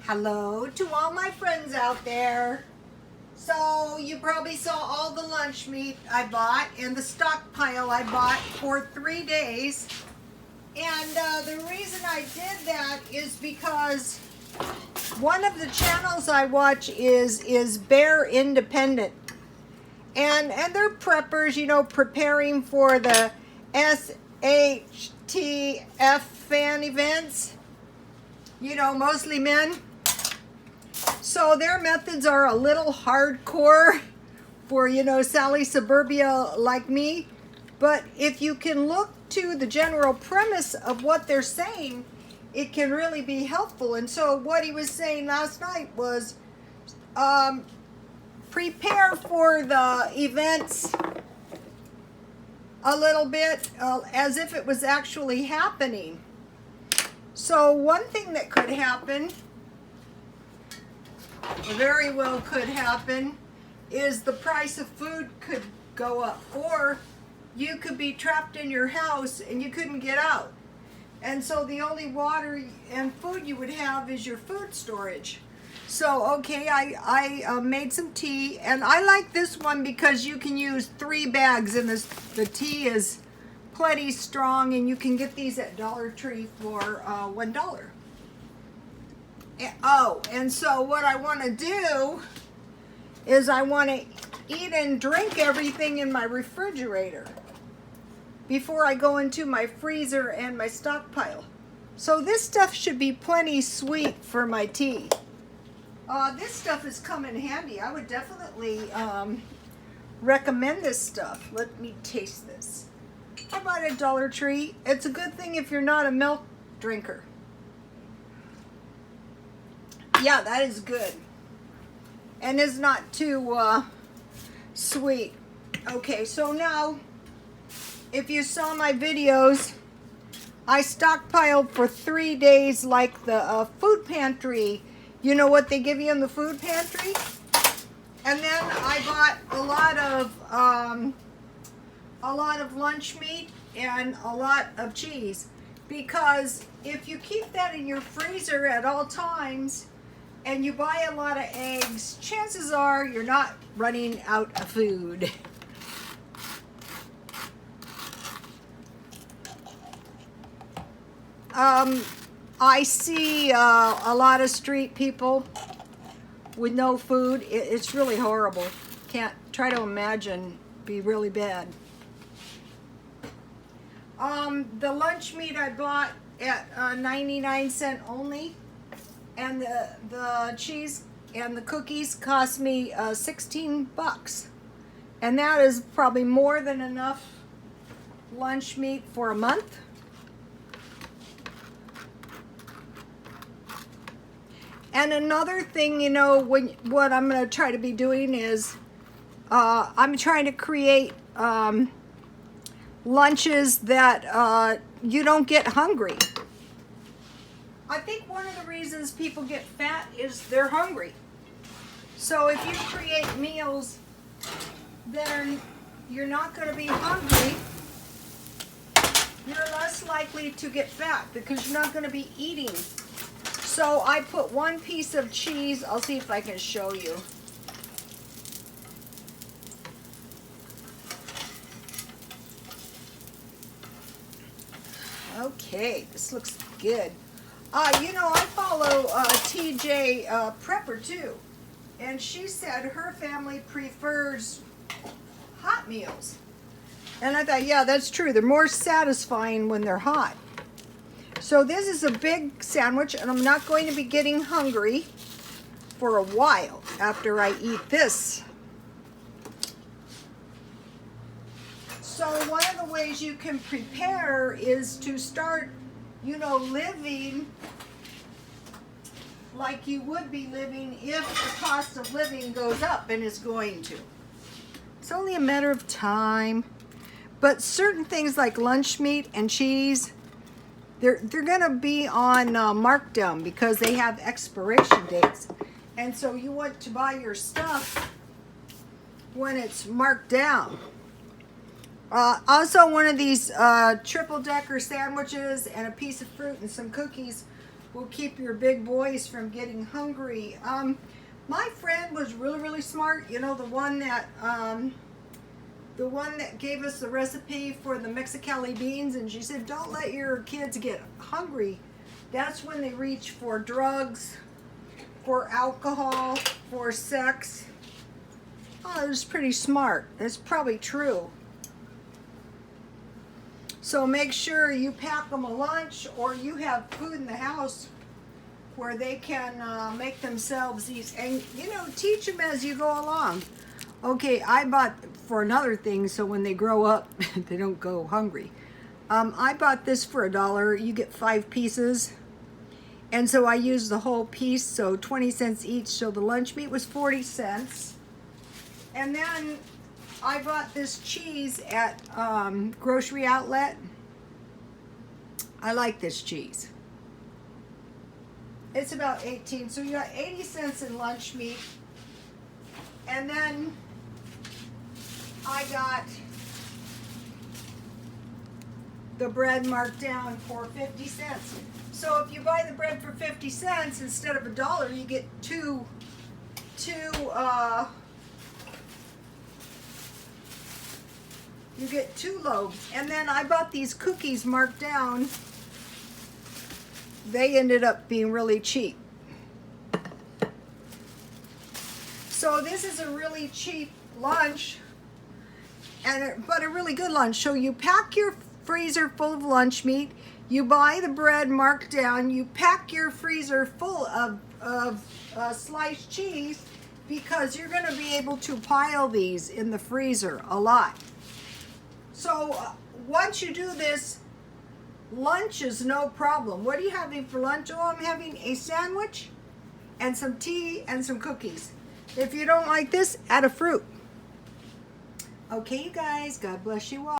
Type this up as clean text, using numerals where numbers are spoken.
Hello to all my friends out there. So you probably saw all the lunch meat I bought and the stockpile I bought for 3 days. And the reason I did that is because one of the channels I watch is Bear Independent. And they're preppers, you know, preparing for the SHTF fan events. You know, mostly men. So their methods are a little hardcore for, you know, Sally Suburbia like me. But if you can look to the general premise of what they're saying, it can really be helpful. And so what he was saying last night was prepare for the events a little bit as if it was actually happening. So one thing that could happen, very well could happen, is the price of food could go up, or you could be trapped in your house and you couldn't get out, and so the only water and food you would have is your food storage. So okay, I made some tea, and I like this one because you can use 3 bags, and the tea is plenty strong, and you can get these at Dollar Tree for $1. Oh, and so what I want to do is I want to eat and drink everything in my refrigerator before I go into my freezer and my stockpile. So this stuff should be plenty sweet for my tea. This stuff is come in handy. I would definitely recommend this stuff. Let me taste this. I bought it at Dollar Tree. It's a good thing if you're not a milk drinker. Yeah, that is good. And it's not too sweet. Okay, so now, if you saw my videos, I stockpiled for 3 days like the food pantry. You know what they give you in the food pantry? And then I bought a lot of lunch meat and a lot of cheese, because if you keep that in your freezer at all times and you buy a lot of eggs, chances are you're not running out of food. I see a lot of street people with no food. It's really horrible. Can't try to imagine. Be really bad. The lunch meat I bought at 99 cents only, and the cheese and the cookies cost me $16, and that is probably more than enough lunch meat for a month. And another thing, you know, what I'm going to try to be doing is I'm trying to create lunches that you don't get hungry. I think one of the reasons people get fat is they're hungry. So if you create meals that you're not going to be hungry, you're less likely to get fat because you're not going to be eating. So I put 1 piece of cheese. I'll see if I can show you. Okay, this looks good. You know, I follow TJ Prepper too, and she said her family prefers hot meals. And I thought, yeah, that's true. They're more satisfying when they're hot. So this is a big sandwich, and I'm not going to be getting hungry for a while after I eat this. So one of the ways you can prepare is to start, you know, living like you would be living if the cost of living goes up, and is going to. It's only a matter of time. But certain things like lunch meat and cheese, they're going to be on Markdown because they have expiration dates. And so you want to buy your stuff when it's marked down. Also, one of these triple-decker sandwiches and a piece of fruit and some cookies will keep your big boys from getting hungry. My friend was really, really smart. You know, the one that gave us the recipe for the Mexicali beans, and she said, don't let your kids get hungry. That's when they reach for drugs, for alcohol, for sex. Oh, it was pretty smart. It's probably true. So make sure you pack them a lunch, or you have food in the house where they can make themselves these, and you know, teach them as you go along. Okay, I bought, for another thing, so when they grow up, they don't go hungry. I bought this for $1. You get 5 pieces. And so I used the whole piece, so 20 cents each. So the lunch meat was 40 cents. And then I bought this cheese at Grocery Outlet. I like this cheese. It's about 18, so you got 80 cents in lunch meat. And then I got the bread marked down for 50 cents. So if you buy the bread for 50 cents instead of $1, you get two loaves. And then I bought these cookies marked down. They ended up being really cheap. So this is a really cheap lunch, but a really good lunch. So you pack your freezer full of lunch meat, you buy the bread marked down, you pack your freezer full of sliced cheese, because you're going to be able to pile these in the freezer a lot. So once you do this, lunch is no problem. What are you having for lunch? Oh, I'm having a sandwich and some tea and some cookies. If you don't like this, add a fruit. Okay, you guys, God bless you all.